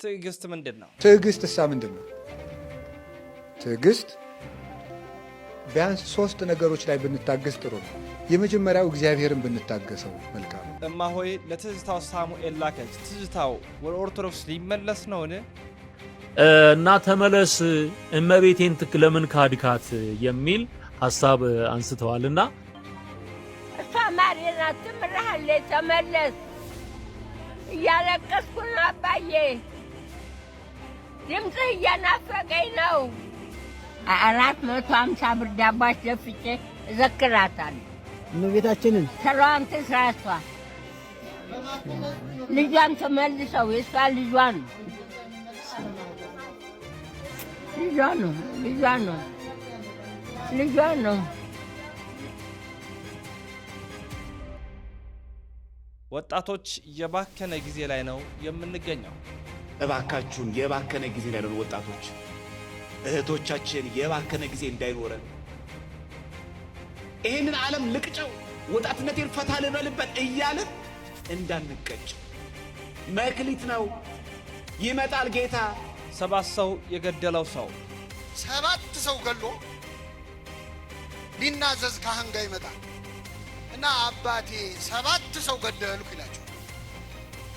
ትዕግስት ምንድነው? ትዕግስትሳ ምንድነው? ትዕግስት ቢያንስ 3 ነገሮች ላይ ብንታገስ ጥሩ ነው። የመጀመሪያው እግዚአብሔርን ብንታገሰው መልካም ነው። እማሆይ ለትዝታው ሳሙኤል ላከች። ትዝታው ወደ ኦርቶዶክስ ሊመለስ ነውን? እና ተመለስ እመቤቴን ለምን ካድካት የሚል ሐሳብ አንስተዋልና እሷ ማሪና ትምርሃለች ተመለስ እያለቀስኩ ነው አባዬ ድምፅህ እያናፈቀኝ ነው። 450 ብር ዳቦ አስደፍቼ እዘክራታለሁ እመቤታችንን ስራዋን ትስራ እሷ ልጇን ትመልሰው የእሷ ልጇ ነው ልጇ ነው። ወጣቶች የባከነ ጊዜ ላይ ነው የምንገኘው። እባካችሁን የባከነ ጊዜ ላይ ነው ወጣቶች እህቶቻችን የባከነ ጊዜ እንዳይኖረን ይሄንን ዓለም ልቅጨው ወጣትነቴን ፈታ ልበልበት እያልን እንዳንቀጭ። መክሊት ነው ይመጣል ጌታ። 7 ሰው የገደለው ሰው 7 ሰው ገሎ ሊናዘዝ ካህን ጋር ይመጣል እና አባቴ 7 ሰው ገደልኩ ይላቸው።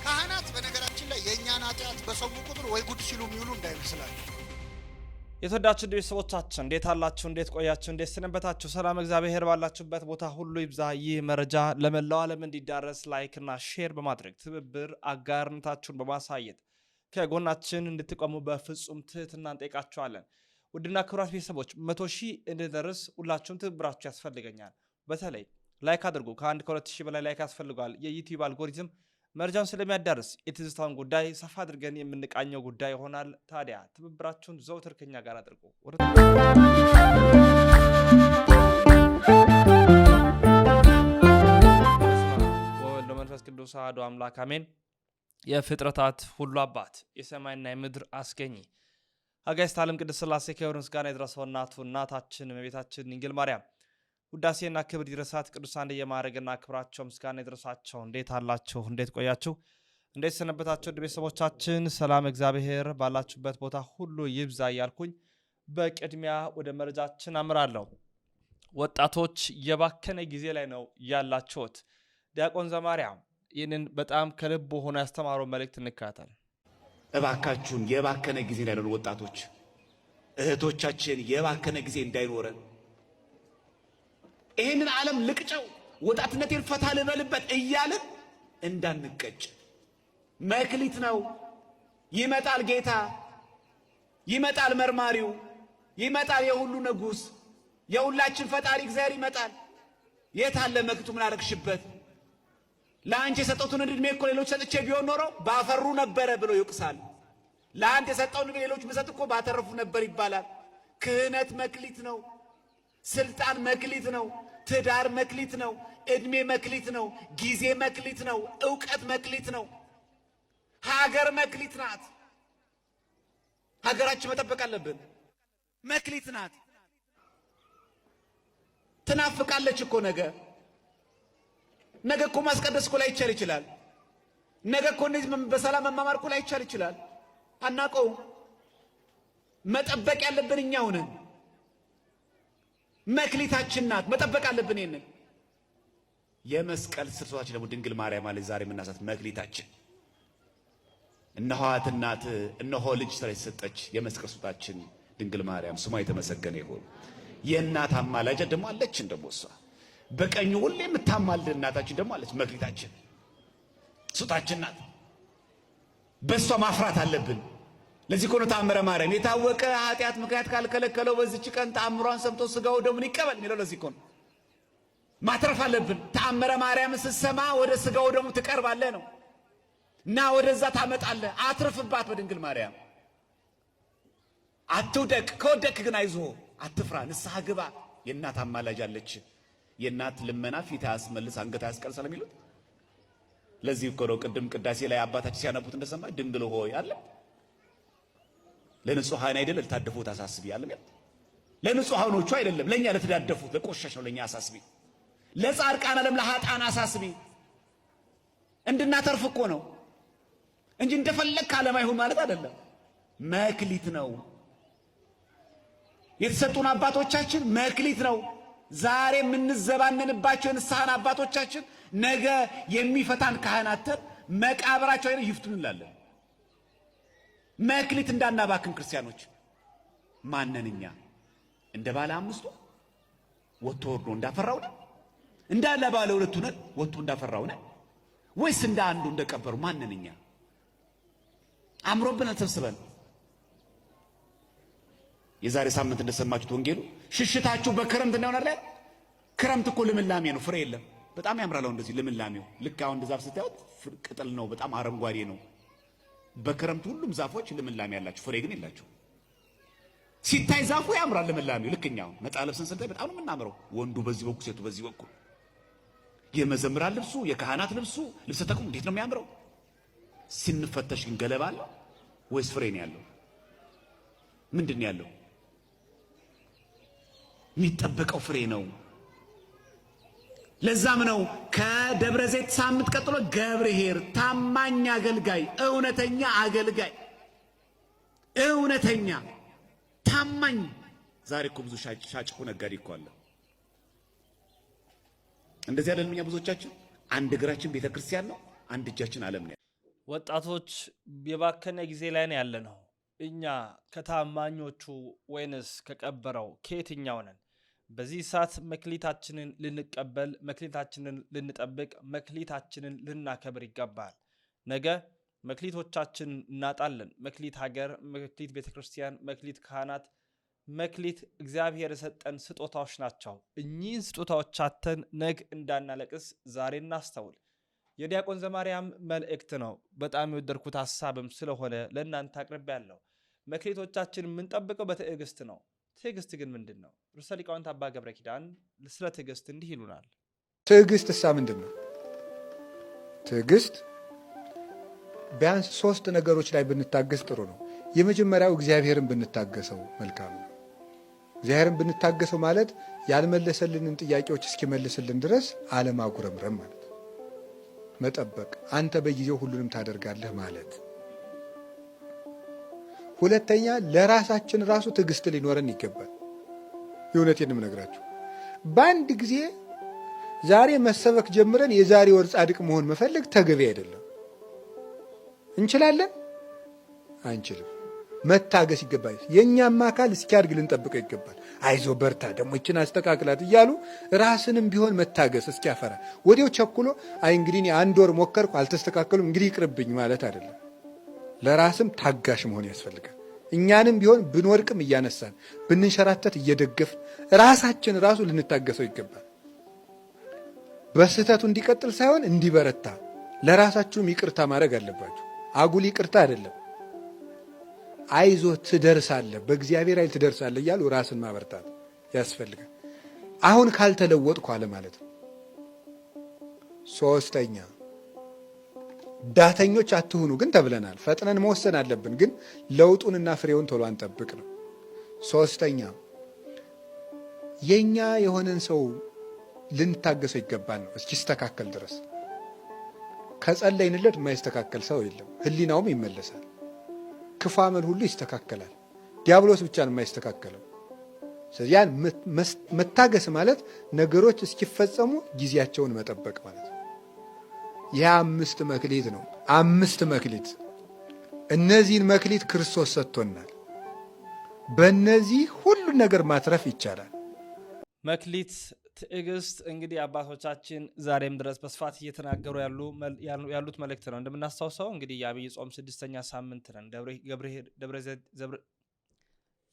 ካህናት በነገራችን ላይ የእኛን ኃጢአት በሰሙ ቁጥር ወይ ጉድ ሲሉ የሚውሉ እንዳይመስላችሁ። የተወዳችሁ ቤተሰቦቻችን እንዴት አላችሁ? እንዴት ቆያችሁ? እንዴት ሰነበታችሁ? ሰላም እግዚአብሔር ባላችሁበት ቦታ ሁሉ ይብዛ። ይህ መረጃ ለመላው ዓለም እንዲዳረስ ላይክ እና ሼር በማድረግ ትብብር አጋርነታችሁን በማሳየት ከጎናችን እንድትቆሙ በፍጹም ትህትና እንጠይቃችኋለን። ውድና ክቡራት ቤተሰቦች 100,000 እንድንደርስ ሁላችሁም ትብብራችሁ ያስፈልገኛል። በተለይ ላይክ አድርጉ። ከ2,000 በላይ ላይክ ያስፈልጋል። የዩቲዩብ አልጎሪዝም መረጃውን ስለሚያዳርስ የትዝታውን ጉዳይ ሰፋ አድርገን የምንቃኘው ጉዳይ ይሆናል። ታዲያ ትብብራችሁን ዘውትር ከኛ ጋር አድርጉ። ወወልድ ወመንፈስ ቅዱስ አሐዱ አምላክ አሜን። የፍጥረታት ሁሉ አባት የሰማይና የምድር አስገኚ አጋዕዝተ ዓለም ቅድስት ሥላሴ ክብር ምስጋና ይድረሰው። እናታችን እመቤታችን ድንግል ማርያም ውዳሴና ክብር ይድረሳት። ቅዱሳን እንደየማዕረግና ክብራቸው ምስጋና ይድረሳቸው። እንዴት አላችሁ? እንዴት ቆያችሁ? እንዴት ሰነበታችሁ? ቤተሰቦቻችን ሰላም እግዚአብሔር ባላችሁበት ቦታ ሁሉ ይብዛ እያልኩኝ በቅድሚያ ወደ መረጃችን አምራለሁ። ወጣቶች የባከነ ጊዜ ላይ ነው ያላችሁት። ዲያቆን ዘማርያም ይህንን በጣም ከልብ ሆኖ ያስተማረው መልእክት እንካታል። እባካችሁን የባከነ ጊዜ ላይ ነው ወጣቶች እህቶቻችን የባከነ ጊዜ እንዳይኖረን ይሄንን ዓለም ልቅጨው ወጣትነቴን ፈታ ልበልበት እያልን እንዳንቀጭ። መክሊት ነው ይመጣል ጌታ ይመጣል መርማሪው ይመጣል የሁሉ ንጉሥ የሁላችን ፈጣሪ እግዚአብሔር ይመጣል። የት አለ መክቱ? ምን አረግሽበት? ለአንቺ የሰጠሁትን ዕድሜ እኮ ሌሎች ሰጥቼ ቢሆን ኖሮ ባፈሩ ነበረ ብሎ ይወቅሳል። ለአንተ የሰጠውን ዕድሜ ሌሎች ብሰጥ እኮ ባተረፉ ነበር ይባላል። ክህነት መክሊት ነው። ስልጣን መክሊት ነው። ትዳር መክሊት ነው። ዕድሜ መክሊት ነው። ጊዜ መክሊት ነው። ዕውቀት መክሊት ነው። ሀገር መክሊት ናት። ሀገራችን መጠበቅ አለብን። መክሊት ናት። ትናፍቃለች እኮ ነገ እኮ ማስቀደስ እኮ ላይቻል ይችላል። ነገ እኮ እንደዚህ በሰላም መማማር እኮ ላይቻል ይችላል። አናውቀው። መጠበቅ ያለብን እኛው ነን። መክሊታችን ናት። መጠበቅ አለብን። ይሄንን የመስቀል ስርዓታችን ደግሞ ድንግል ማርያም ማለት ዛሬ የምናሳት መክሊታችን እነሆ እናት እነሆ ልጅ ስለሰጠች የመስቀል ስርዓታችን ድንግል ማርያም ስሟ የተመሰገነ ይሁን። የእናት አማላጅ ደግሞ አለችን። ደግሞ እሷ በቀኙ ሁሌ የምታማልድ እናታችን ደግሞ አለች። መክሊታችን ስጦታችን ናት። በእሷ ማፍራት አለብን። ለዚህ እኮ ነው ተአምረ ማርያም የታወቀ ኃጢአት ምክንያት ካልከለከለው በዚች ቀን ተአምሯን ሰምቶ ስጋው ደሙን ይቀበል የሚለው ለዚህ እኮ ነው። ማትረፍ አለብን። ተአምረ ማርያም ስትሰማ ወደ ስጋው ደሙ ትቀርባለህ ነው እና ወደዛ ታመጣለህ። አትርፍባት በድንግል ማርያም። አትውደቅ። ከወደቅ ግን አይዞህ አትፍራ፣ ንስሐ ግባ። የእናት አማላጅ አለች። የእናት ልመና ፊት ያስመልስ አንገት ያስቀር ስለሚሉት ለዚህ እኮ ነው ቅድም ቅዳሴ ላይ አባታችን ሲያነቡት እንደሰማ ድንግል ሆይ አለ ለንጹሃን አይደለም ለታደፉት አሳስቢ አለ። ለንጹሃኖቹ አይደለም ለኛ ለተዳደፉት ለቆሸሽ ነው ለኛ አሳስቢ። ለጻድቃን ዓለም ለኃጥአን አሳስቢ። እንድናተርፍ እኮ ነው። እንጂ እንደፈለክ ዓለም አይሁን ማለት አይደለም። መክሊት ነው የተሰጡን አባቶቻችን፣ መክሊት ነው። ዛሬ የምንዘባነንባቸው ንስሐን አባቶቻችን ነገ የሚፈታን ካህናተን መቃብራቸው አይነ ይፍቱን እንላለን። መክሊት እንዳናባክን ክርስቲያኖች ማንነኛ እንደ ባለ አምስቱ ወጥቶ ወርዶ እንዳፈራው ነው? እንዳለ ባለ ሁለቱ ነን ወጥቶ እንዳፈራው ነው? ወይስ እንደ አንዱ እንደቀበሩ ማንነኛ? አምሮብን ተሰብስበን የዛሬ ሳምንት እንደሰማችሁት ወንጌሉ ሽሽታችሁ በክረምት ነው አይደል? ክረምት እኮ ልምላሜ ነው፣ ፍሬ የለም። በጣም ያምራል እንደዚህ ልምላሜው። ልክ አሁን ዛፍ ስታዩት ቅጠል ነው፣ በጣም አረንጓዴ ነው። በክረምት ሁሉም ዛፎች ልምላሜ ያላቸው ፍሬ ግን የላቸው። ሲታይ ዛፉ ያምራል ልምላሜው። ልክኛው ነጣ ለብሰን ስንታይ በጣም ነው የምናምረው። ወንዱ በዚህ በኩል ሴቱ በዚህ በኩል፣ የመዘምራን ልብሱ የካህናት ልብሱ ልብሰ ተክህኖ እንዴት ነው የሚያምረው። ሲንፈተሽ ግን ገለባ አለ ወይስ ፍሬ ነው ያለው? ምንድን ነው ያለው? የሚጠበቀው ፍሬ ነው። ለዛም ነው ከደብረ ዘይት ሳምንት ቀጥሎ ገብርኄር ታማኝ አገልጋይ፣ እውነተኛ አገልጋይ፣ እውነተኛ ታማኝ። ዛሬ እኮ ብዙ ሻጭ እኮ ነጋዴ እኮ አለ። እንደዚህ አይደለም። እኛ ብዙዎቻችን አንድ እግራችን ቤተክርስቲያን ነው፣ አንድ እጃችን ዓለም ነው። ወጣቶች የባከነ ጊዜ ላይ ነው ያለነው። እኛ ከታማኞቹ ወይንስ ከቀበረው ከየትኛው ነን? በዚህ ሰዓት መክሊታችንን ልንቀበል፣ መክሊታችንን ልንጠብቅ፣ መክሊታችንን ልናከብር ይገባል። ነገ መክሊቶቻችን እናጣለን። መክሊት ሀገር፣ መክሊት ቤተክርስቲያን፣ መክሊት ካህናት፣ መክሊት እግዚአብሔር የሰጠን ስጦታዎች ናቸው። እኚህን ስጦታዎቻችን ነግ እንዳናለቅስ ዛሬ እናስተውል። የዲያቆን ዘማርያም መልእክት ነው። በጣም የወደድኩት ሀሳብም ስለሆነ ለእናንተ አቅርቤያለሁ። መክሊቶቻችን የምንጠብቀው በትዕግስት ነው። ትዕግስት ግን ምንድን ነው? ርዕሰ ሊቃውንት አባ ገብረ ኪዳን ስለ ትዕግስት እንዲህ ይሉናል። ትዕግስት እሳ ምንድን ነው? ትዕግስት ቢያንስ 3 ነገሮች ላይ ብንታገስ ጥሩ ነው። የመጀመሪያው እግዚአብሔርን ብንታገሰው መልካም ነው። እግዚአብሔርን ብንታገሰው ማለት ያልመለሰልንን ጥያቄዎች እስኪመልስልን ድረስ አለማጉረምረም ማለት፣ መጠበቅ፣ አንተ በጊዜው ሁሉንም ታደርጋለህ ማለት። ሁለተኛ ለራሳችን ራሱ ትዕግስት ሊኖረን ይገባል። የእውነቴን የምነግራችሁ በአንድ ጊዜ ዛሬ መሰበክ ጀምረን የዛሬ ወር ጻድቅ መሆን መፈለግ ተገቢ አይደለም። እንችላለን? አንችልም። መታገስ ይገባል። የእኛም አካል እስኪያድግ ልንጠብቀው ይገባል። አይዞ በርታ፣ ደግሞ ይችን አስተካክላት እያሉ ራስንም ቢሆን መታገስ እስኪያፈራ ወዲያው ቸኩሎ አይ እንግዲህ እኔ 1 ወር ሞከርኩ አልተስተካከሉም እንግዲህ ይቅርብኝ ማለት አይደለም። ለራስም ታጋሽ መሆን ያስፈልጋል። እኛንም ቢሆን ብንወድቅም እያነሳን ብንንሸራተት እየደገፍን ራሳችን ራሱ ልንታገሰው ይገባል። በስህተቱ እንዲቀጥል ሳይሆን እንዲበረታ ለራሳችሁም ይቅርታ ማድረግ አለባችሁ። አጉል ይቅርታ አይደለም። አይዞ ትደርሳለህ፣ በእግዚአብሔር ኃይል ትደርሳለህ እያሉ ራስን ማበርታት ያስፈልጋል። አሁን ካልተለወጥኩ አለ ማለት ነው። 3ኛ ዳተኞች አትሁኑ ግን ተብለናል። ፈጥነን መወሰን አለብን፣ ግን ለውጡንና ፍሬውን ቶሎ አንጠብቅ ነው። 3ኛ የኛ የሆነን ሰው ልንታገሰው ይገባል ነው እስኪስተካከል ድረስ። ከጸለይንለት የማይስተካከል ሰው የለም፣ ህሊናውም ይመለሳል። ክፉ አመል ሁሉ ይስተካከላል። ዲያብሎስ ብቻ ነው የማይስተካከለው። ስለዚህ ያን መታገስ ማለት ነገሮች እስኪፈጸሙ ጊዜያቸውን መጠበቅ ማለት ነው። ይህ 5 መክሊት ነው። 5 መክሊት። እነዚህን መክሊት ክርስቶስ ሰጥቶናል። በእነዚህ ሁሉን ነገር ማትረፍ ይቻላል። መክሊት፣ ትዕግስት እንግዲህ አባቶቻችን ዛሬም ድረስ በስፋት እየተናገሩ ያሉት መልእክት ነው። እንደምናስታውሰው እንግዲህ የአብይ ጾም 6ኛ ሳምንት ነን።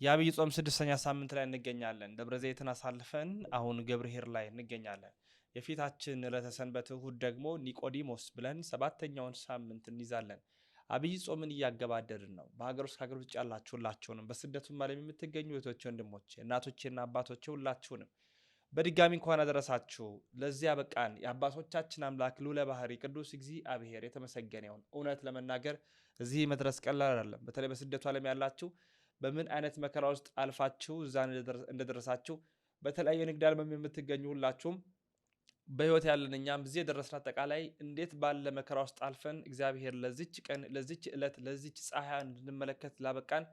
የአብይ ጾም 6ኛ ሳምንት ላይ እንገኛለን። ደብረ ዘይትን አሳልፈን አሁን ገብርኄር ላይ እንገኛለን። የፊታችን ዕለተ ሰንበት እሁድ ደግሞ ኒቆዲሞስ ብለን 7ኛውን ሳምንት እንይዛለን። አብይ ጾምን እያገባደድን ነው። በሀገር ውስጥ ከሀገር ውጭ ያላችሁ ሁላችሁንም፣ በስደቱም ዓለም የምትገኙ እህቶቼ፣ ወንድሞቼ፣ እናቶቼና አባቶቼ ሁላችሁንም በድጋሚ እንኳን አደረሳችሁ። ለዚያ በቃን። የአባቶቻችን አምላክ ልዑለ ባሕርይ ቅዱስ እግዚአብሔር የተመሰገነ ይሁን። እውነት ለመናገር እዚህ መድረስ ቀላል አይደለም። በተለይ በስደቱ ዓለም ያላችሁ በምን አይነት መከራ ውስጥ አልፋችሁ እዛ እንደደረሳችሁ፣ በተለያየ ንግድ ዓለም የምትገኙ ሁላችሁም በህይወት ያለን እኛም እዚህ የደረስን አጠቃላይ እንዴት ባለ መከራ ውስጥ አልፈን እግዚአብሔር ለዚች ቀን ለዚች ዕለት ለዚች ፀሐይ እንድንመለከት ላበቃን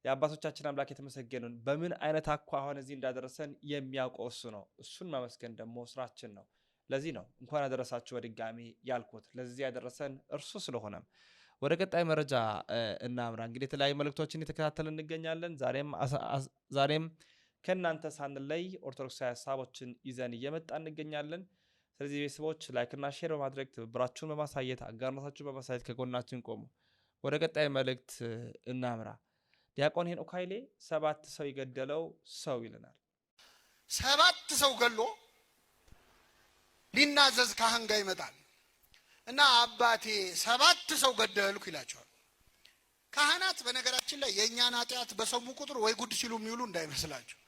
የአባቶቻችን አምላክ የተመሰገነ ይሁን። በምን አይነት አኳኋን እዚህ እንዳደረሰን የሚያውቀው እሱ ነው። እሱን ማመስገን ደግሞ ስራችን ነው። ለዚህ ነው እንኳን አደረሳችሁ በድጋሚ ያልኩት። ለዚህ ያደረሰን እርሱ ስለሆነም ወደ ቀጣይ መረጃ እናምራ። እንግዲህ የተለያዩ መልእክቶችን እየተከታተልን እንገኛለን። ዛሬም ከእናንተ ሳንለይ ኦርቶዶክሳዊ ሀሳቦችን ይዘን እየመጣ እንገኛለን። ስለዚህ ቤተሰቦች ላይክና ሼር በማድረግ ትብብራችሁን በማሳየት አጋርነታችሁን በማሳየት ከጎናችን ቆሙ። ወደ ቀጣይ መልእክት እናምራ። ዲያቆን ሄኖክ ኃይሌ 7 ሰው የገደለው ሰው ይለናል። 7 ሰው ገሎ ሊናዘዝ ካህን ጋር ይመጣል እና አባቴ 7 ሰው ገደልኩ ይላቸዋል። ካህናት በነገራችን ላይ የእኛን ኃጢአት በሰሙ ቁጥር ወይ ጉድ ሲሉ የሚውሉ እንዳይመስላቸው።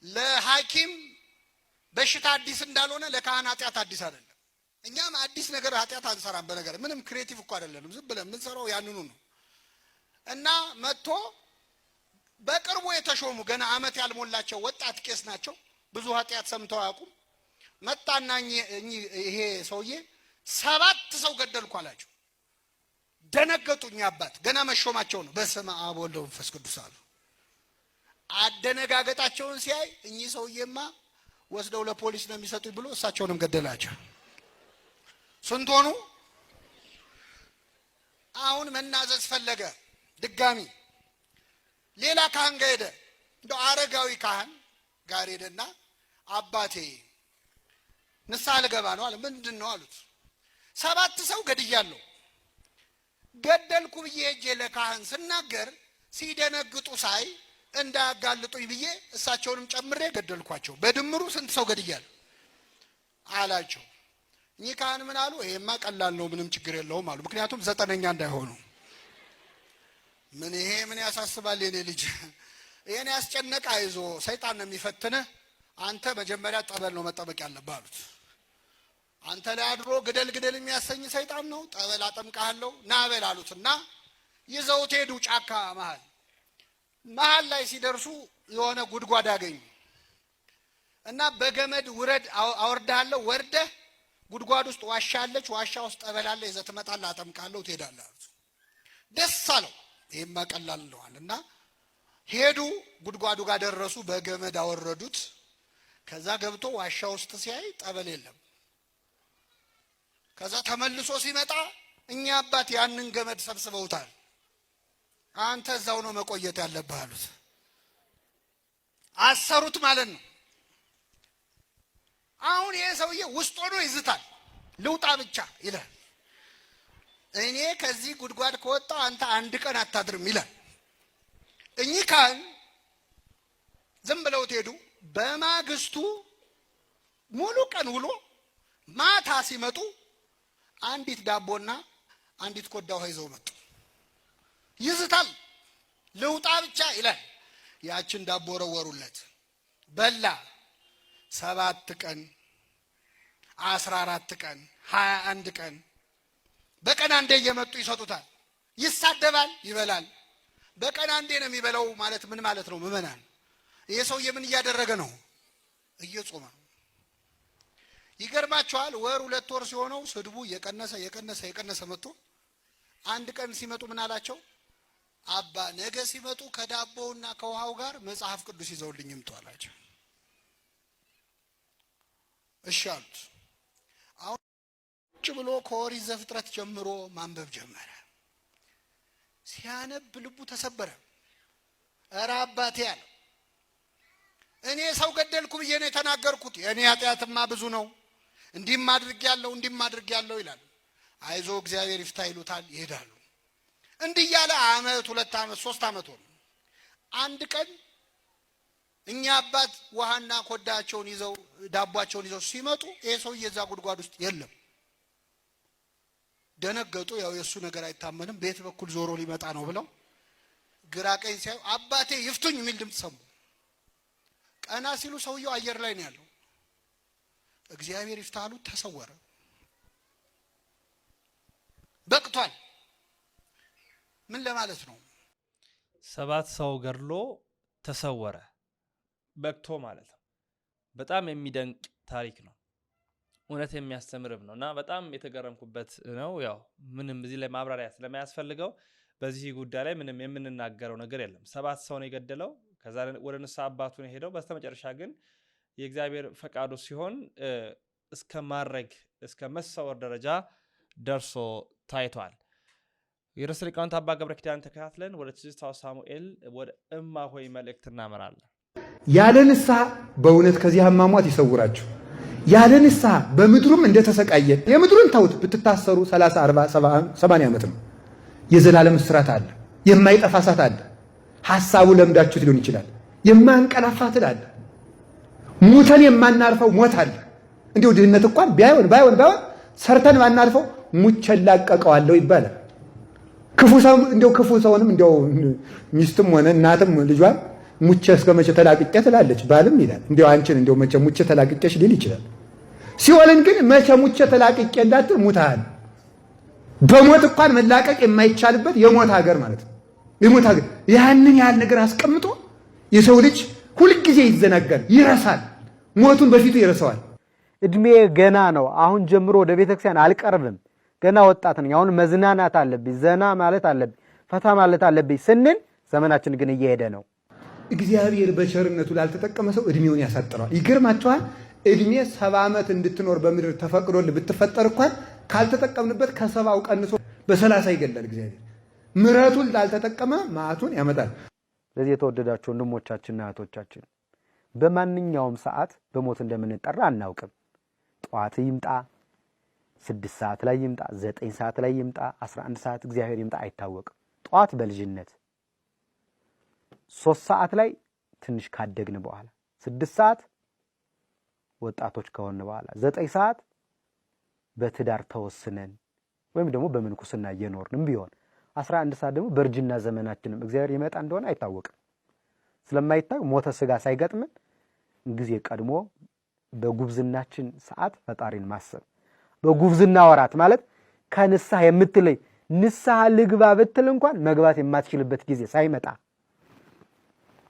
ለሐኪም በሽታ አዲስ እንዳልሆነ ለካህን ኃጢአት አዲስ አይደለም። እኛም አዲስ ነገር ኃጢአት አንሰራም። በነገር ምንም ክሬቲቭ እኮ አይደለንም። ዝም ብለን የምንሰራው ያንኑ ነው። እና መጥቶ በቅርቡ የተሾሙ ገና ዓመት ያልሞላቸው ወጣት ቄስ ናቸው። ብዙ ኃጢአት ሰምተው አያውቁም። መጣና ይሄ ሰውዬ 7 ሰው ገደልኩ አላቸው። ደነገጡኝ። አባት ገና መሾማቸው ነው። በስመ አብ ወወልድ ወመንፈስ ቅዱስ አሉ። አደነጋገጣቸውን ሲያይ እኚህ ሰውዬማ ወስደው ለፖሊስ ነው የሚሰጡኝ ብሎ እሳቸውንም ገደላቸው። ስንት ሆኑ? አሁን መናዘዝ ፈለገ። ድጋሚ ሌላ ካህን ጋር ሄደ። እንደው አረጋዊ ካህን ጋር ሄደና አባቴ ንስሐ ልገባ ነው አለ። ምንድን ነው አሉት። 7 ሰው ገድያለሁ። ገደልኩ ብዬ ሄጄ ለካህን ስናገር ሲደነግጡ ሳይ እንዳያጋልጡኝ ብዬ እሳቸውንም ጨምሬ ገደልኳቸው። በድምሩ ስንት ሰው ገድያለሁ አላቸው። እኚህ ካህን ምን አሉ? ይሄማ ቀላል ነው፣ ምንም ችግር የለውም አሉ። ምክንያቱም 9ኛ እንዳይሆኑ። ይሄ ምን ያሳስባል የኔ ልጅ፣ ይሄን ያስጨነቀ አይዞ፣ ሰይጣን ነው የሚፈትንህ። አንተ መጀመሪያ ጠበል ነው መጠበቅ ያለብህ አሉት። አንተ ላይ አድሮ ግደል ግደል የሚያሰኝ ሰይጣን ነው። ጠበል አጠምቃለሁ ና በል አሉትና ይዘውት ሄዱ። ጫካ መሃል ላይ ሲደርሱ የሆነ ጉድጓድ አገኙ እና በገመድ ውረድ አወርዳለሁ፣ ወርደህ ጉድጓድ ውስጥ ዋሻ አለች፣ ዋሻ ውስጥ ጠበል አለ፣ ይዘህ ትመጣለህ፣ አጠምቃለሁ፣ ትሄዳለህ አሉት። ደስ አለው። ይሄማ ቀላል ነው አለና ሄዱ። ጉድጓዱ ጋር ደረሱ። በገመድ አወረዱት። ከዛ ገብቶ ዋሻ ውስጥ ሲያይ ጠበል የለም። ከዛ ተመልሶ ሲመጣ እኛ አባት ያንን ገመድ ሰብስበውታል። አንተ እዛው ነው መቆየት ያለብህ አሉት። አሰሩት ማለት ነው። አሁን ይሄ ሰውዬ ውስጥ ሆኖ ይዝታል። ልውጣ ብቻ ይላል። እኔ ከዚህ ጉድጓድ ከወጣው አንተ 1 ቀን አታድርም ይላል። እኚህ ካህን ዝም ብለው ሄዱ። በማግስቱ ሙሉ ቀን ውሎ ማታ ሲመጡ አንዲት ዳቦና አንዲት ኮዳ ውሃ ይዘው መጡ። ይዝታል። ልውጣ ብቻ ይላል። ያችን ዳቦ ወረወሩለት። በላ። 7 ቀን 14 ቀን 21 ቀን በቀን አንዴ እየመጡ ይሰጡታል። ይሳደባል፣ ይበላል። በቀን አንዴ ነው የሚበላው ማለት ምን ማለት ነው? ምዕመናን፣ ይሄ ሰውዬ ምን እያደረገ ነው? እየጾመ። ይገርማቸዋል። ወር 2 ወር ሲሆነው ስድቡ የቀነሰ መጥቶ አንድ ቀን ሲመጡ ምን አላቸው? አባ ነገ ሲመጡ ከዳቦውና ከውሃው ጋር መጽሐፍ ቅዱስ ይዘውልኝ ይምጡ አላቸው። እሺ አሉት። አሁን ቁጭ ብሎ ከኦሪት ዘፍጥረት ጀምሮ ማንበብ ጀመረ። ሲያነብ ልቡ ተሰበረ። ኧረ አባቴ አለ፣ እኔ ሰው ገደልኩ ብዬ ነው የተናገርኩት። የእኔ ኃጢአትማ ብዙ ነው፣ እንዲህም አድርጌያለሁ ይላል። አይዞ እግዚአብሔር ይፍታ ይሉታል፣ ይሄዳሉ። እንዲህ እያለ 1 2 ዓመት 3 ዓመት ሆነ። አንድ ቀን እኛ አባት ውሃና ኮዳቸውን ይዘው ዳቧቸውን ይዘው ሲመጡ ይሄ ሰውዬ እዛ ጉድጓድ ውስጥ የለም። ደነገጡ። ያው የሱ ነገር አይታመንም፣ ቤት በኩል ዞሮ ሊመጣ ነው ብለው ግራ ቀኝ ሲያዩ አባቴ ይፍቱኝ የሚል ድምፅ ሰሙ። ቀና ሲሉ ሰውየው አየር ላይ ነው ያለው። እግዚአብሔር ይፍታሉ። ተሰወረ። በቅቷል። ምን ለማለት ነው? 7 ሰው ገድሎ ተሰወረ፣ በቅቶ ማለት ነው። በጣም የሚደንቅ ታሪክ ነው። እውነት የሚያስተምርም ነውና በጣም የተገረምኩበት ነው። ያው ምንም እዚህ ላይ ማብራሪያ ስለማያስፈልገው በዚህ ጉዳይ ላይ ምንም የምንናገረው ነገር የለም። 7 ሰው ነው የገደለው። ከዛ ወደ ንስሐ አባቱ ነው ሄደው። በስተመጨረሻ ግን የእግዚአብሔር ፈቃዱ ሲሆን እስከ ማድረግ እስከ መሰወር ደረጃ ደርሶ ታይቷል። የርዕሰ ሊቃውንት አባ ገብረ ኪዳን ተከታትለን ወደ ትዝታው ሳሙኤል ወደ እማሆይ መልእክት እናመራለን። ያለ ንስሐ በእውነት ከዚህ አሟሟት ይሰውራችሁ። ያለ ንስሐ በምድሩም እንደተሰቃየ የምድሩን ተውት ብትታሰሩ 30 40 80 ዓመት ነው። የዘላለም እስራት አለ፣ የማይጠፋ እሳት አለ። ሐሳቡ ለምዳችሁት ሊሆን ይችላል። የማንቀላፋት አለ፣ ሙተን የማናርፈው ሞት አለ። እንዲሁ ድህነት እንኳን ባይሆን ሰርተን ባናርፈው ሙቸን ላቀቀዋለሁ ይባላል። ክፉ ሰው እንደው ክፉ ሰውንም እንደው ሚስትም ሆነ እናትም ልጇን ሙቸ እስከ መቼ ተላቅቄ ትላለች፣ ባልም ይላል እንደው አንቺን እንደው መቼ ሙቸ ተላቅቄሽ ሊል ይችላል። ሲኦልን ግን መቼ ሙቸ ተላቅቄ እንዳትል ሙታል። በሞት እንኳን መላቀቅ የማይቻልበት የሞት ሀገር ማለት ነው። የሞት ሀገር ያንን ያህል ነገር አስቀምጦ የሰው ልጅ ሁልጊዜ ይዘናጋል፣ ይረሳል። ሞቱን በፊቱ ይረሳዋል። እድሜ ገና ነው። አሁን ጀምሮ ወደ ቤተክርስቲያን አልቀርብም፣ ገና ወጣት ነኝ፣ አሁን መዝናናት አለብኝ፣ ዘና ማለት አለብኝ፣ ፈታ ማለት አለብኝ ስንል ዘመናችን ግን እየሄደ ነው። እግዚአብሔር በቸርነቱ ላልተጠቀመ ሰው እድሜውን ያሳጥረዋል። ይገርማችኋል። እድሜ 70 ዓመት እንድትኖር በምድር ተፈቅዶልህ ብትፈጠር እንኳን ካልተጠቀምንበት ከ70 ቀንሶ በ30 ይገላል። እግዚአብሔር ምሕረቱን ላልተጠቀመ መዓቱን ያመጣል። ስለዚህ የተወደዳችሁ ወንድሞቻችንና እህቶቻችን በማንኛውም ሰዓት በሞት እንደምንጠራ አናውቅም። ጠዋት ይምጣ፣ 6 ሰዓት ላይ ይምጣ፣ 9 ሰዓት ላይ ይምጣ፣ 11 ሰዓት እግዚአብሔር ይምጣ አይታወቅም። ጠዋት በልጅነት 3 ሰዓት ላይ ትንሽ ካደግን በኋላ 6 ሰዓት ወጣቶች ከሆነ በኋላ 9 ሰዓት በትዳር ተወስነን ወይም ደግሞ በምንኩስና እየኖርንም ቢሆን 11 ሰዓት ደግሞ በእርጅና ዘመናችንም እግዚአብሔር ይመጣ እንደሆነ አይታወቅም። ስለማይታወቅ ሞተ ስጋ ሳይገጥምን ጊዜ ቀድሞ በጉብዝናችን ሰዓት ፈጣሪን ማሰብ። በጉብዝና ወራት ማለት ከንስሐ የምትለይ ንስሐ ልግባ ብትል እንኳን መግባት የማትችልበት ጊዜ ሳይመጣ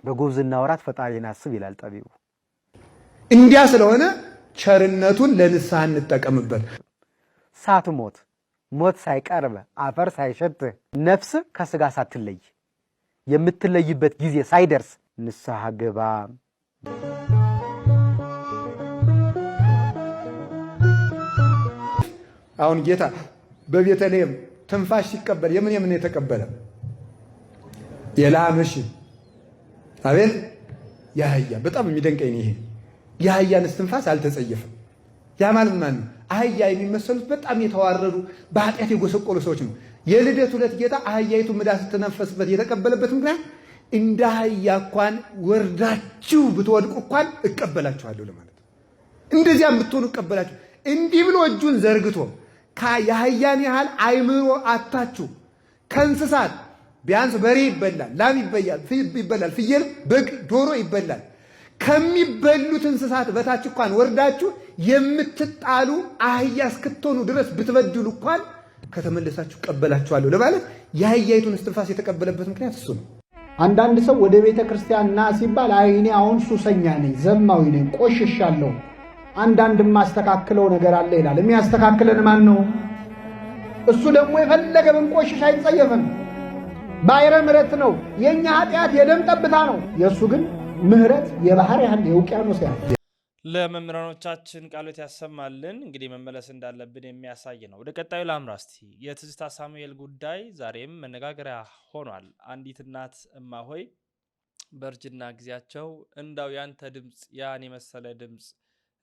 በጉብዝና ወራት ፈጣሪን አስብ ይላል ጠቢቡ። እንዲያ ስለሆነ ቸርነቱን ለንስሐ እንጠቀምበት። ሳትሞት ሞት ሳይቀርብ አፈር ሳይሸት ነፍስ ከስጋ ሳትለይ የምትለይበት ጊዜ ሳይደርስ ንስሐ ግባ። አሁን ጌታ በቤተልሔም ትንፋሽ ሲቀበል የምን የተቀበለ የላምሽ አቤት ያህያ በጣም የሚደንቀኝ ይሄ ያህያን ትንፋስ አልተጸየፈም። ያ ማለት ማን ነው? አህያ የሚመስሉት በጣም የተዋረዱ በኃጢአት የጎሰቆሉ ሰዎች ነው። የልደት ዕለት ጌታ አህያይቱ ምዳ ስትነፈስበት የተቀበለበት ምክንያት እንደ አህያ እንኳን ወርዳችሁ ብትወድቁ እንኳን እቀበላችኋለሁ ለማለት ነው። እንደዚያም ብትሆኑ እቀበላችሁ እንዲህ ብሎ እጁን ዘርግቶ የአህያን ያህል አይምሮ አታችሁ ከእንስሳት ቢያንስ በሬ ይበላል፣ ላም ይበላል፣ ፍየል፣ በግ፣ ዶሮ ይበላል። ከሚበሉት እንስሳት በታች እንኳን ወርዳችሁ የምትጣሉ አህያ እስክትሆኑ ድረስ ብትበድሉ እንኳን ከተመለሳችሁ እቀበላችኋለሁ ለማለት የአህያይቱን እስትንፋስ የተቀበለበት ምክንያት እሱ ነው። አንዳንድ ሰው ወደ ቤተ ክርስቲያን ና ሲባል አይ እኔ አሁን ሱሰኛ ነኝ፣ ዘማዊ ነኝ፣ ቆሽሻለሁ፣ አንዳንድ የማስተካክለው ነገር አለ ይላል። የሚያስተካክለን ማን ነው? እሱ ደግሞ የፈለገ ብንቆሽሽ አይጸየፍም። ባሕረ ምሕረት ነው። የኛ ኃጢአት የደም ጠብታ ነው። የእሱ ግን ምሕረት የባህር ያህል የውቅያኖስ ያህል። ለመምህራኖቻችን ቃሎት ያሰማልን። እንግዲህ መመለስ እንዳለብን የሚያሳይ ነው። ወደ ቀጣዩ ላምራ እስቲ። የትዝታ ሳሙኤል ጉዳይ ዛሬም መነጋገሪያ ሆኗል። አንዲት እናት እማሆይ በእርጅና ጊዜያቸው እንዳው ያንተ ድምፅ ያን የመሰለ ድምፅ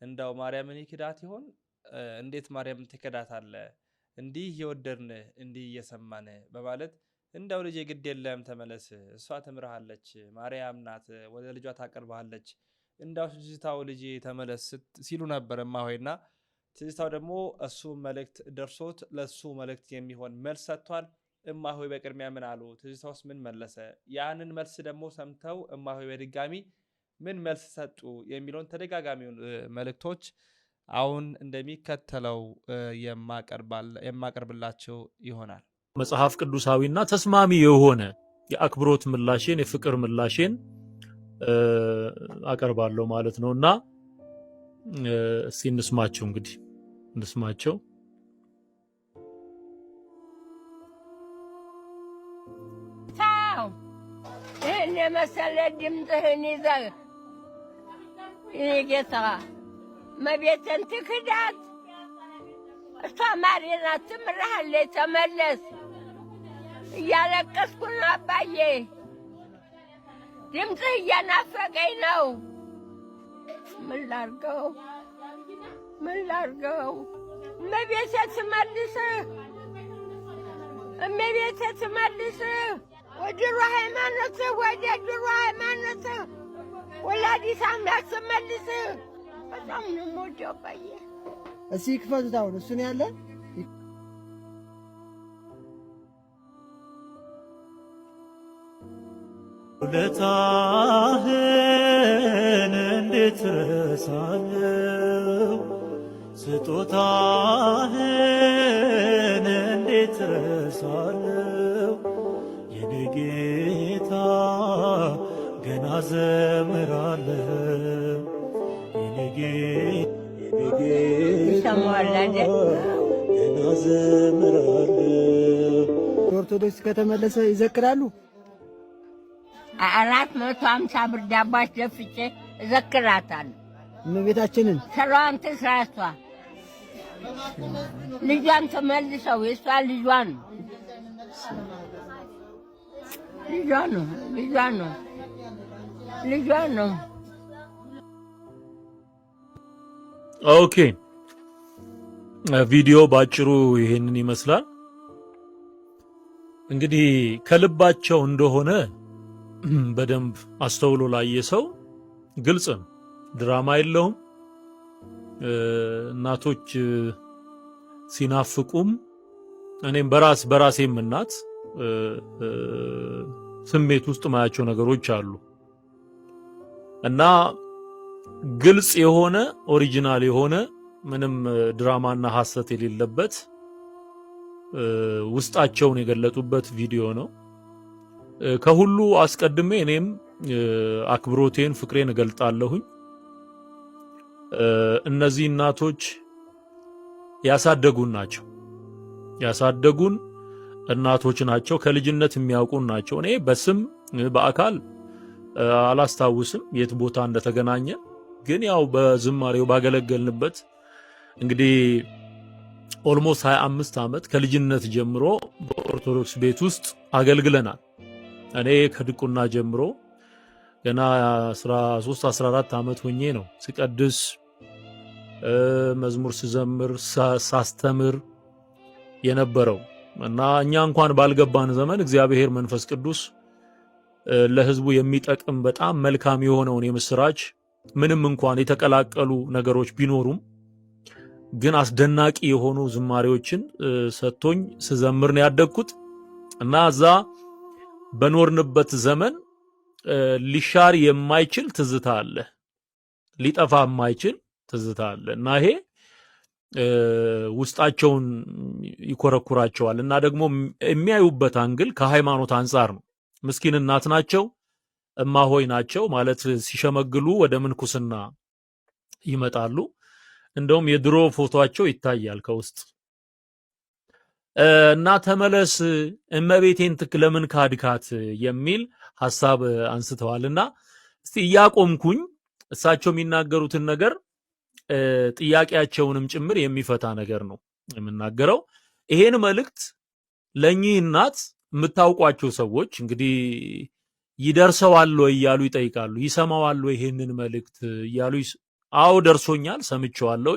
እንዳው ማርያምን ይክዳት ይሆን? እንዴት ማርያምን ትክዳታለህ? እንዲህ እየወደድን እንዲህ እየሰማን በማለት እንዳው ልጄ ግድ የለም ተመለስ፣ እሷ ትምርሃለች፣ ማርያም ናት፣ ወደ ልጇ ታቀርባለች፣ እንዳው ትዝታው ልጄ ተመለስ ሲሉ ነበር እማሆይና ትዝታው ደግሞ እሱ መልእክት ደርሶት ለሱ መልእክት የሚሆን መልስ ሰጥቷል። እማሆይ በቅድሚያ ምን አሉ? ትዝታውስ ምን መለሰ? ያንን መልስ ደግሞ ሰምተው እማሆይ በድጋሚ ምን መልስ ሰጡ የሚለውን ተደጋጋሚውን መልእክቶች አሁን እንደሚከተለው የማቀርብላቸው ይሆናል። መጽሐፍ ቅዱሳዊና ተስማሚ የሆነ የአክብሮት ምላሽን የፍቅር ምላሽን አቀርባለሁ ማለት ነውና እስቲ እንስማችሁ። እንግዲህ እንስማቸው። ታው እኔ መሰለ ድምፅህን ይዘህ እኔ ጌታ መቤትን ትክዳት እሷ ማሪና ትምርሃለች ተመለስ እያለቀስኩ ነው አባዬ ድምፅህ እያናፈቀኝ ነው ምን ላድርገው እመቤቴ ትመልስህ ወደ ድሮ ሃይማኖትህ ወላዲተ አምላክ ትመልስህ በጣም ነው የምወደው አባዬ እስኪ ክፈቱት አሁን እሱ ነው ያለ ውለታህን እንዴት ረሳለሁ ስጦታህን እንዴት ረሳለሁ የኔ ጌታ ገና ዘምራለሁ የኔ ጌታ ገና ዘምራለሁ ኦርቶዶክስ ከተመለሰ ይዘክራሉ 450 ብር ዳቦ አስደፍቼ እዘክራታለሁ እመቤታችንን ስራዋን ትስራ እሷ ልጇን ትመልሰው የእሷ ልጇ ነው ኦኬ ቪዲዮ ባጭሩ ይሄንን ይመስላል እንግዲህ ከልባቸው እንደሆነ በደንብ አስተውሎ ላየ ሰው ግልጽ ነው ድራማ የለውም እናቶች ሲናፍቁም እኔም በራሴም እናት ስሜት ውስጥ ማያቸው ነገሮች አሉ እና ግልጽ የሆነ ኦሪጂናል የሆነ ምንም ድራማና ሐሰት የሌለበት ውስጣቸውን የገለጡበት ቪዲዮ ነው ከሁሉ አስቀድሜ እኔም አክብሮቴን ፍቅሬን እገልጣለሁኝ እነዚህ እናቶች ያሳደጉን እናቶች ናቸው ከልጅነት የሚያውቁን ናቸው እኔ በስም በአካል አላስታውስም የት ቦታ እንደተገናኘ ግን ያው በዝማሬው ባገለገልንበት እንግዲህ ኦልሞስት 25 ዓመት ከልጅነት ጀምሮ በኦርቶዶክስ ቤት ውስጥ አገልግለናል እኔ ከድቁና ጀምሮ ገና 13 14 ዓመት ሆኜ ነው ሲቀድስ መዝሙር ስዘምር ሳስተምር የነበረው እና እኛ እንኳን ባልገባን ዘመን እግዚአብሔር መንፈስ ቅዱስ ለህዝቡ የሚጠቅም በጣም መልካም የሆነውን የምስራች ምንም እንኳን የተቀላቀሉ ነገሮች ቢኖሩም ግን አስደናቂ የሆኑ ዝማሬዎችን ሰጥቶኝ ስዘምር ነው ያደግኩት እና እዛ በኖርንበት ዘመን ሊሻር የማይችል ትዝታ አለ ሊጠፋ የማይችል ትዝታ አለ እና ይሄ ውስጣቸውን ይኮረኩራቸዋል እና ደግሞ የሚያዩበት አንግል ከሃይማኖት አንፃር ነው ምስኪን እናት ናቸው እማሆይ ናቸው ማለት ሲሸመግሉ ወደ ምንኩስና ይመጣሉ እንደውም የድሮ ፎቶአቸው ይታያል ከውስጥ እና ተመለስ እመቤቴን ለምን ካድካት የሚል ሐሳብ አንስተዋልና እስቲ ያቆምኩኝ እሳቸው የሚናገሩትን ነገር ጥያቄያቸውንም ጭምር የሚፈታ ነገር ነው የምናገረው ይሄን መልእክት ለኚህ እናት የምታውቋቸው ሰዎች እንግዲህ ይደርሰዋል ወይ ያሉ ይጠይቃሉ ይሰማዋል ወይ ይሄንን መልእክት ያሉ አው ደርሶኛል ሰምቼዋለሁ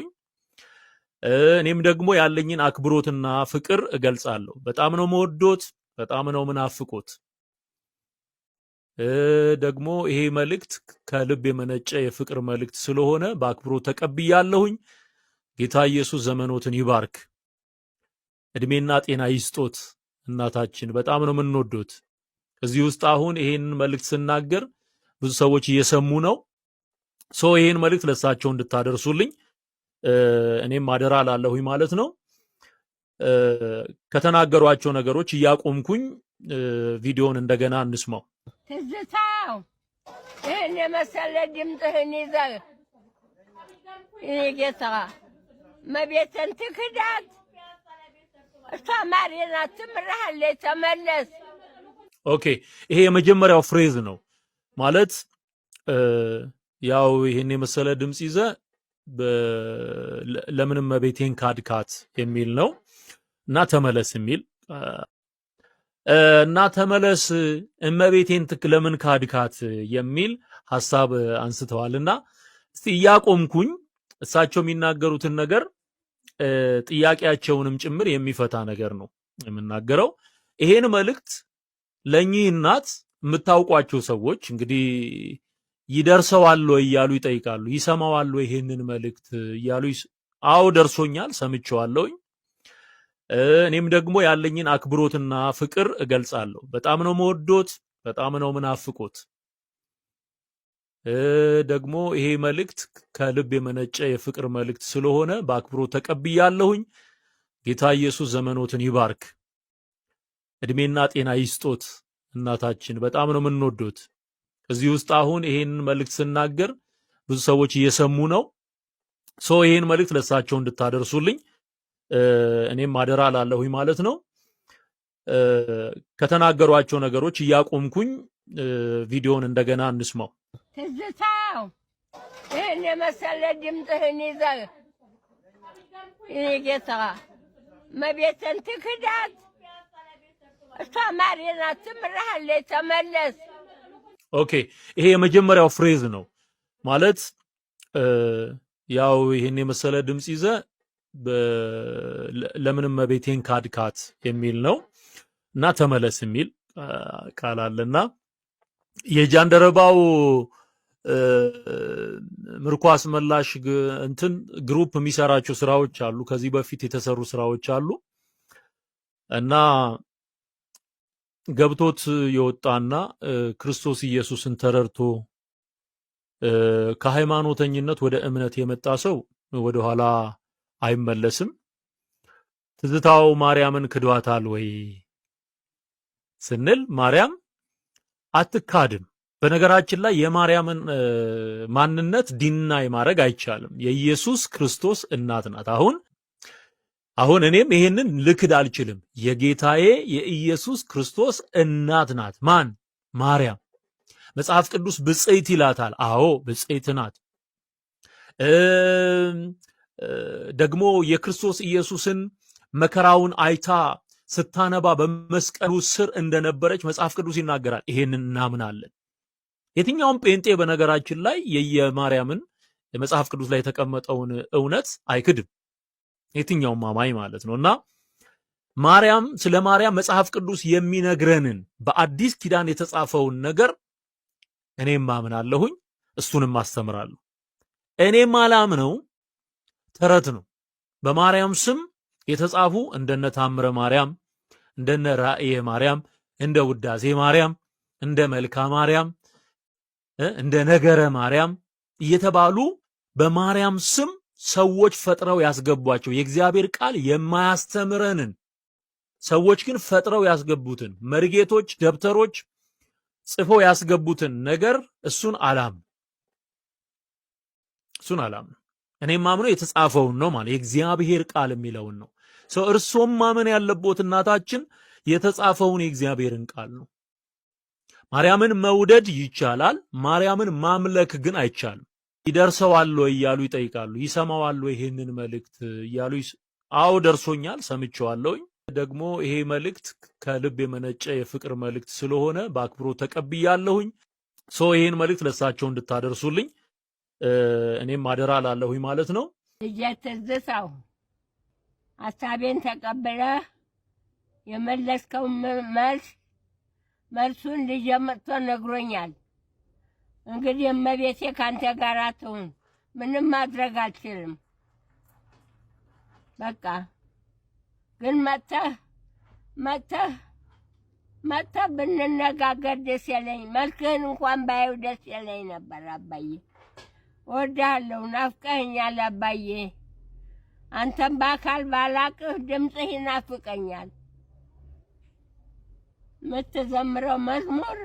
እኔም ደግሞ ያለኝን አክብሮትና ፍቅር እገልጻለሁ በጣም ነው መወዶት በጣም ነው ምናፍቆት ደግሞ ይሄ መልእክት ከልብ የመነጨ የፍቅር መልእክት ስለሆነ በአክብሮት ተቀብያለሁኝ ጌታ ኢየሱስ ዘመኖትን ይባርክ እድሜና ጤና ይስጦት እናታችን በጣም ነው ምንወዶት እዚህ ውስጥ አሁን ይሄን መልእክት ስናገር ብዙ ሰዎች እየሰሙ ነው ይሄን መልእክት ለሳቸው እንድታደርሱልኝ እኔም ማደራ ላለሁኝ ማለት ነው ከተናገሯቸው ነገሮች ያቆምኩኝ ቪዲዮን እንደገና እንስማው ትዝታው እኔ መሰለ ድምፅህን ይዘህ እኔ ጌታ መቤትን ትክዳት እሷ ማርያም ትምርሃለች ተመለስ። ኦኬ ይሄ የመጀመሪያው ፍሬዝ ነው ማለት ያው ይሄን የመሰለ ድምጽ ይዘ ለምንም መቤቴን ካድካት የሚል ነው እና ተመለስ የሚል እና ተመለስ እመቤቴን ለምን ካድካት የሚል ሐሳብ አንስተዋልና እስቲ ያቆምኩኝ እሳቸው የሚናገሩትን ነገር ጥያቄያቸውንም ጭምር የሚፈታ ነገር ነው የምናገረው። ይሄን መልእክት ለኚህ እናት የምታውቋቸው ሰዎች እንግዲህ ይደርሰዋል ወይ እያሉ ይጠይቃሉ። ይሰማዋል ወይ ይሄንን መልእክት እያሉ አዎ ደርሶኛል፣ ሰምቼዋለሁኝ። እኔም ደግሞ ያለኝን አክብሮትና ፍቅር እገልጻለሁ። በጣም ነው መወዶት፣ በጣም ነው ምናፍቆት። ደግሞ ይሄ መልእክት ከልብ የመነጨ የፍቅር መልእክት ስለሆነ በአክብሮት ተቀብያለሁኝ። ጌታ ኢየሱስ ዘመኖትን ይባርክ፣ እድሜና ጤና ይስጦት። እናታችን በጣም ነው የምንወዶት። እዚህ ውስጥ አሁን ይሄን መልእክት ስናገር ብዙ ሰዎች እየሰሙ ነው። ይሄን መልእክት ለሳቸው እንድታደርሱልኝ እኔም አደራ ላለሁኝ ማለት ነው። ከተናገሯቸው ነገሮች እያቆምኩኝ ቪዲዮውን እንደገና እንስማው። ትዝታው ይህን የመሰለ ድምፅህን ይዘህ ጌታ መቤትን ትክዳት እሷ ማርያም ትምርሃለች ተመለስ። ኦኬ ይሄ የመጀመሪያው ፍሬዝ ነው ማለት ያው ይሄን የመሰለ ድምጽ ይዘ ለምንም መቤቴን ካድካት የሚል ነው እና ተመለስ የሚል ቃል አለና የጃንደረባው ምርኮ አስመላሽ እንትን ግሩፕ የሚሰራቸው ስራዎች አሉ። ከዚህ በፊት የተሰሩ ስራዎች አሉ እና ገብቶት የወጣና ክርስቶስ ኢየሱስን ተረድቶ ከሃይማኖተኝነት ወደ እምነት የመጣ ሰው ወደ ኋላ አይመለስም። ትዝታው ማርያምን ክዷታል ወይ ስንል ማርያም አትካድም። በነገራችን ላይ የማርያምን ማንነት ዲናይ ማድረግ አይቻልም። የኢየሱስ ክርስቶስ እናት ናት። አሁን እኔም ይሄንን ልክድ አልችልም። የጌታዬ የኢየሱስ ክርስቶስ እናት ናት። ማን? ማርያም። መጽሐፍ ቅዱስ ብጽዕት ይላታል። አዎ ብጽዕት ናት። ደግሞ የክርስቶስ ኢየሱስን መከራውን አይታ ስታነባ በመስቀሉ ስር እንደነበረች መጽሐፍ ቅዱስ ይናገራል። ይሄንን እናምናለን። የትኛውም ጴንጤ በነገራችን ላይ የማርያምን የመጽሐፍ ቅዱስ ላይ የተቀመጠውን እውነት አይክድም። የትኛውም አማኝ ማለት ነውና ማርያም ስለ ማርያም መጽሐፍ ቅዱስ የሚነግረንን በአዲስ ኪዳን የተጻፈውን ነገር እኔም ማምናለሁኝ፣ እሱንም አስተምራለሁ። እኔም አላምነው ተረት ነው። በማርያም ስም የተጻፉ እንደነ ታምረ ማርያም፣ እንደነ ራእየ ማርያም፣ እንደ ውዳሴ ማርያም፣ እንደ መልካ ማርያም፣ እንደ ነገረ ማርያም እየተባሉ በማርያም ስም ሰዎች ፈጥረው ያስገቧቸው የእግዚአብሔር ቃል የማያስተምረንን ሰዎች ግን ፈጥረው ያስገቡትን መርጌቶች፣ ደብተሮች ጽፈው ያስገቡትን ነገር እሱን አላምንም። እኔም ማምነው የተጻፈውን ነው ማለት የእግዚአብሔር ቃል የሚለውን ነው። እርሶም ማመን ያለቦት እናታችን የተጻፈውን የእግዚአብሔርን ቃል ነው። ማርያምን መውደድ ይቻላል፣ ማርያምን ማምለክ ግን አይቻልም። ይደርሰዋል ወይ እያሉ ይጠይቃሉ። ይሰማዋል ወይ ይሄንን መልእክት እያሉ አዎ ደርሶኛል፣ ሰምቼዋለሁኝ። ደግሞ ይሄ መልእክት ከልብ የመነጨ የፍቅር መልእክት ስለሆነ በአክብሮት ተቀብያለሁኝ። ይሄን መልእክት ለሳቸው እንድታደርሱልኝ እኔም አደራ ላለሁኝ ማለት ነው። ትዝታው ሐሳቤን ተቀብለህ የመለስከው መልሱን ልጄ መጥቶ ነግሮኛል። እንግዲህ እመቤቴ ካንተ ጋር አትሁን፣ ምንም ማድረግ አልችልም። በቃ ግን መጥተህ ብንነጋገር ደስ ያለኝ፣ መልክህን እንኳን ባየው ደስ ያለኝ ነበር። አባዬ እወድሃለሁ፣ ናፍቀኸኛል አባዬ። አንተም በአካል ባላቅህ ድምፅህ ይናፍቀኛል። የምትዘምረው መዝሙር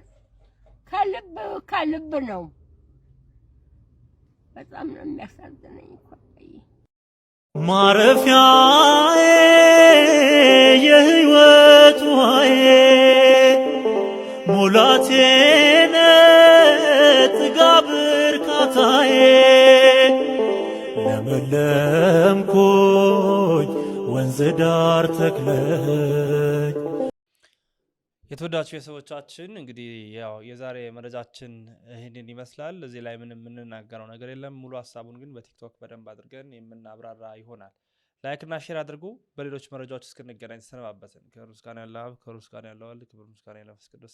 ከልብ ነው። በጣም ነው የሚያሳዝነኝ እኮ ማረፊያዬ የሕይወት ውሃዬ ሙላቴ ጥጋብ እርካታዬ ለመለምኩኝ ወንዝ ዳር ተክለኝ። የተወዳችሁ የሰዎቻችን እንግዲህ ያው የዛሬ መረጃችን ይህንን ይመስላል። እዚህ ላይ ምንም የምንናገረው ነገር የለም። ሙሉ ሀሳቡን ግን በቲክቶክ በደንብ አድርገን የምናብራራ ይሆናል። ላይክ እና ሼር አድርጉ። በሌሎች መረጃዎች እስክንገናኝ ተሰነባበትን። ክብር ምስጋና ያለው አብ፣ ክብር ምስጋና ያለው ወልድ፣ ክብር ምስጋና ያለው መንፈስ ቅዱስ